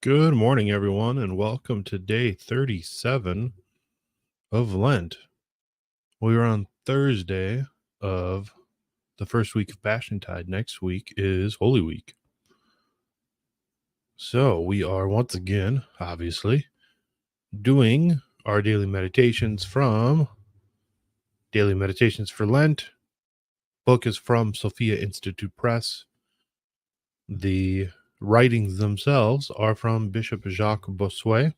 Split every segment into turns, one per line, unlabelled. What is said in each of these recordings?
Good morning, everyone, and welcome to day 37 of Lent. We are on Thursday of the first week of Passiontide. Next week is Holy Week. So we are once again, obviously, doing our daily meditations from Daily Meditations for Lent. Book is from Sophia Institute Press. The writings themselves are from Bishop Jacques Bossuet.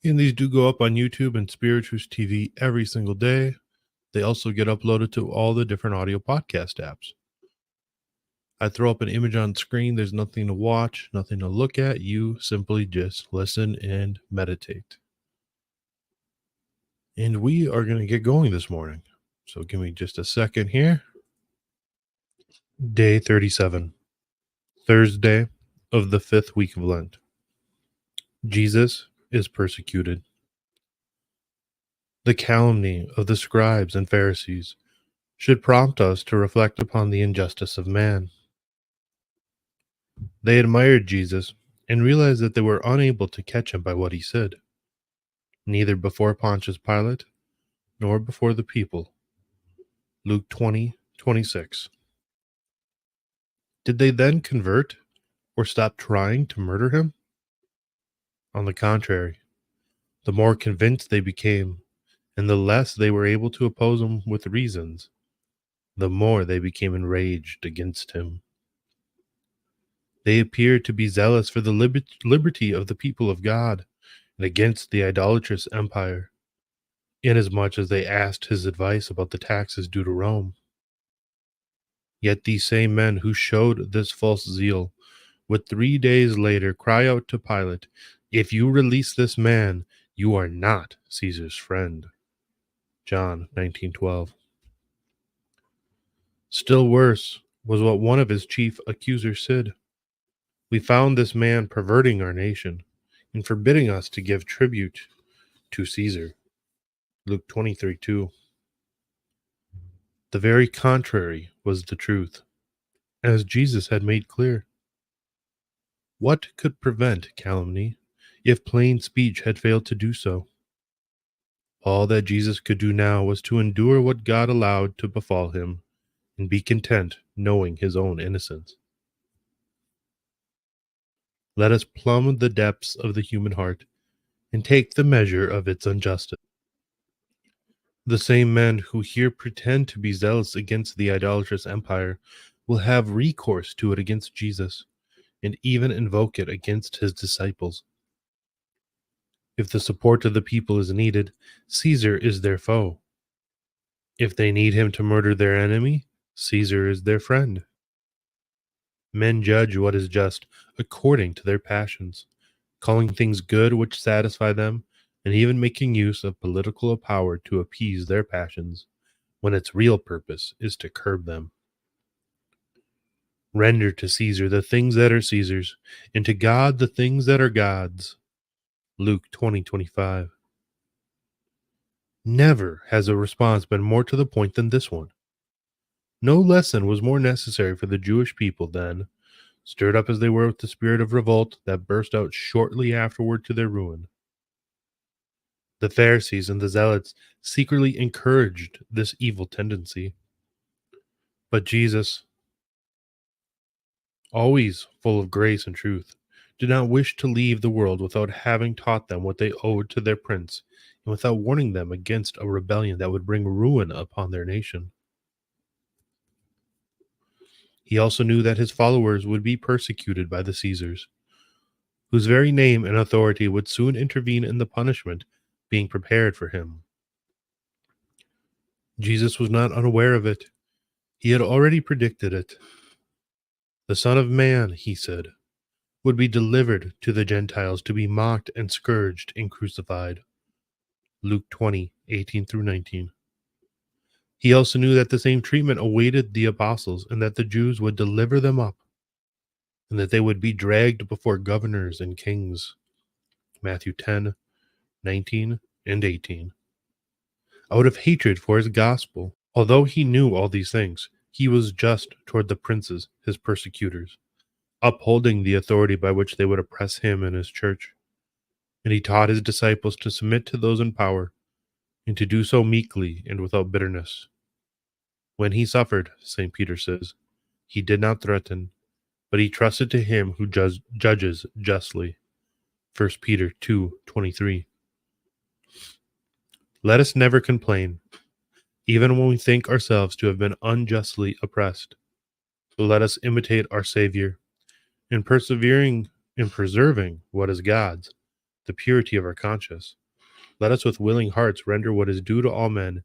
And these do go up on YouTube and Spiritus TV every single day. They also get uploaded to all the different audio podcast apps. I throw up an image on screen. There's nothing to watch, nothing to look at. You simply just listen and meditate. And we are going to get going this morning. So give me just a second here. Day 37, Thursday of the 5th week of Lent. Jesus is persecuted. The calumny of the scribes and Pharisees should prompt us to reflect upon the injustice of man. They admired Jesus and realized that they were unable to catch him by what he said, neither before Pontius Pilate nor before the people. Luke 20:26. Did they then convert or stop trying to murder him? On the contrary, the more convinced they became, and the less they were able to oppose him with reasons, the more they became enraged against him. They appeared to be zealous for the liberty of the people of God and against the idolatrous empire, inasmuch as they asked his advice about the taxes due to Rome. Yet these same men who showed this false zeal would 3 days later cry out to Pilate, "If you release this man, you are not Caesar's friend." John 19:12. Still worse was what one of his chief accusers said. "We found this man perverting our nation and forbidding us to give tribute to Caesar." Luke 23:2. The very contrary was the truth, as Jesus had made clear. What could prevent calumny if plain speech had failed to do so? All that Jesus could do now was to endure what God allowed to befall him and be content knowing his own innocence. Let us plumb the depths of the human heart and take the measure of its injustice. The same men who here pretend to be zealous against the idolatrous empire will have recourse to it against Jesus, and even invoke it against his disciples. If the support of the people is needed, Caesar is their foe. If they need him to murder their enemy, Caesar is their friend. Men judge what is just according to their passions, calling things good which satisfy them, and even making use of political power to appease their passions, when its real purpose is to curb them. Render to Caesar the things that are Caesar's, and to God the things that are God's. Luke 20:25. Never has a response been more to the point than this one. No lesson was more necessary for the Jewish people then, stirred up as they were with the spirit of revolt that burst out shortly afterward to their ruin. The Pharisees and the Zealots secretly encouraged this evil tendency. But Jesus, always full of grace and truth, did not wish to leave the world without having taught them what they owed to their prince, and without warning them against a rebellion that would bring ruin upon their nation. He also knew that his followers would be persecuted by the Caesars, whose very name and authority would soon intervene in the punishment being prepared for him. Jesus was not unaware of it. He had already predicted it. The Son of Man, he said, would be delivered to the Gentiles to be mocked and scourged and crucified. Luke 20:18-19. He also knew that the same treatment awaited the apostles, and that the Jews would deliver them up, and that they would be dragged before governors and kings. Matthew 10:19 and 18. Out of hatred for his gospel, although he knew all these things, he was just toward the princes, his persecutors, upholding the authority by which they would oppress him and his church. And he taught his disciples to submit to those in power and to do so meekly and without bitterness. When he suffered, St. Peter says, he did not threaten, but he trusted to him who judges justly. 1 Peter 2:23. Let us never complain, even when we think ourselves to have been unjustly oppressed. But let us imitate our Savior in persevering in preserving what is God's, the purity of our conscience. Let us with willing hearts render what is due to all men,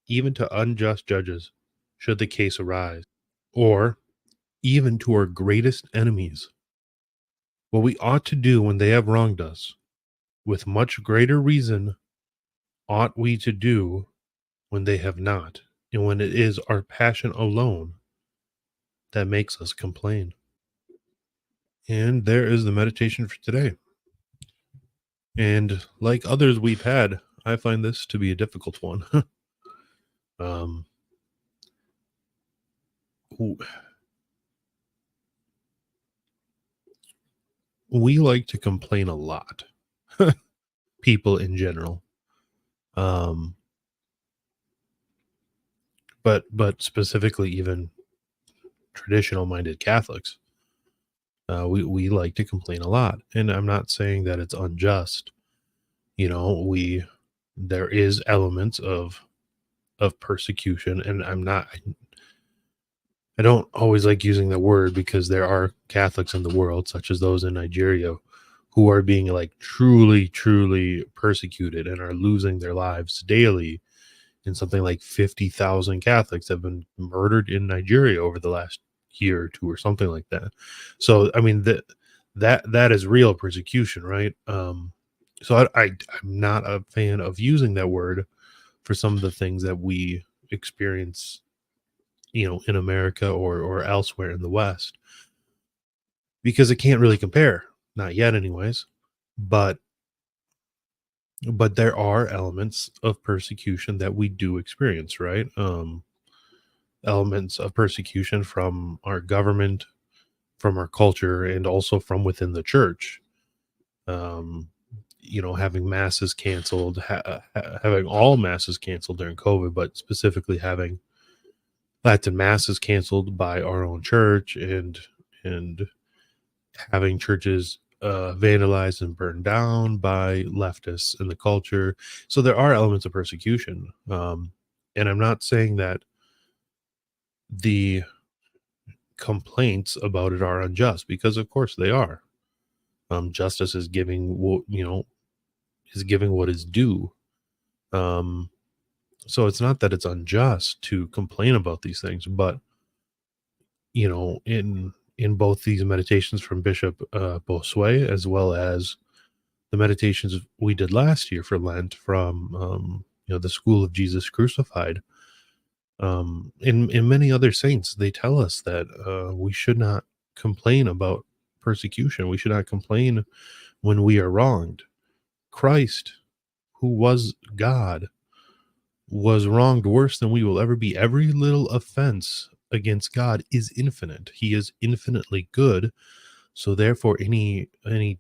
even to unjust judges, should the case arise, or even to our greatest enemies. What we ought to do when they have wronged us, with much greater reason ought we to do when they have not, and when it is our passion alone that makes us complain. And there is the meditation for today. And like others we've had, I find this to be a difficult one. um, we like to complain a lot, people in general. Um, but specifically, even traditional-minded Catholics, we like to complain a lot. And I'm not saying that it's unjust. You know, there is elements of persecution, and I don't always like using the word because there are Catholics in the world, such as those in Nigeria, who are being like truly persecuted and are losing their lives daily. And something like 50,000 Catholics have been murdered in Nigeria over the last year or two, or something like that. So, I mean, that is real persecution, right? So I'm not a fan of using that word for some of the things that we experience, in America or elsewhere in the West, because it can't really compare, not yet anyways. But there are elements of persecution that we do experience, right? Elements of persecution from our government, from our culture, and also from within the church. um Having masses canceled, having all masses canceled during COVID, but specifically having Latin masses canceled by our own church, and having churches vandalized and burned down by leftists in the culture. So there are elements of persecution, and I'm not saying that the complaints about it are unjust, because of course they are. Justice is giving what is due. Um, so it's not that it's unjust to complain about these things, but in both these meditations from Bishop Bossuet, as well as the meditations we did last year for Lent from the School of Jesus Crucified, in many other saints, they tell us that we should not complain about persecution. We should not complain when we are wronged. Christ, who was God, was wronged worse than we will ever be. Every little offense against God is infinite. He is infinitely good. So therefore, any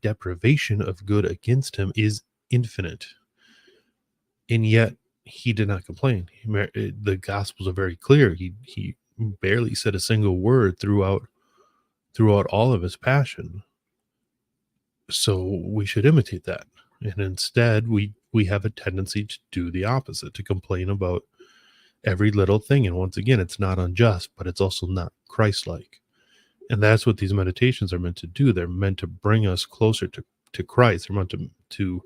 deprivation of good against him is infinite. And yet he did not complain. The Gospels are very clear. He barely said a single word throughout all of his passion. So we should imitate that. And instead, we have a tendency to do the opposite, to complain about every little thing. And once again, it's not unjust, but it's also not Christ-like. And that's what these meditations are meant to do. They're meant to bring us closer to Christ. They're meant to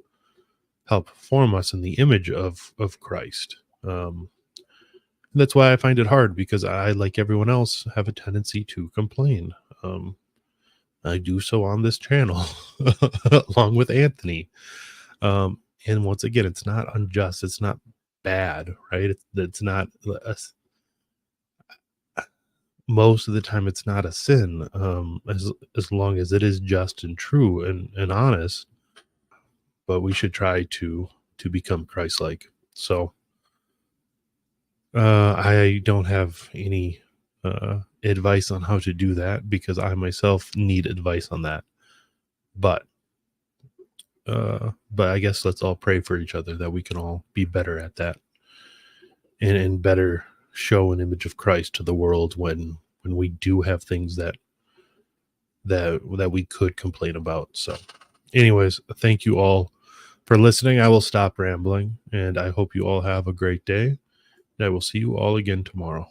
help form us in the image of Christ. That's why I find it hard, because I, like everyone else, have a tendency to complain. I do so on this channel along with Anthony. And once again, it's not unjust. It's not bad, right? It's not most of the time it's not a sin, as long as it is just and true and honest. But we should try to become Christ-like. So I don't have any advice on how to do that, because I myself need advice on that. But I guess let's all pray for each other that we can all be better at that, and better show an image of Christ to the world when we do have things that we could complain about. So anyways, thank you all for listening. I will stop rambling, and I hope you all have a great day. I will see you all again tomorrow.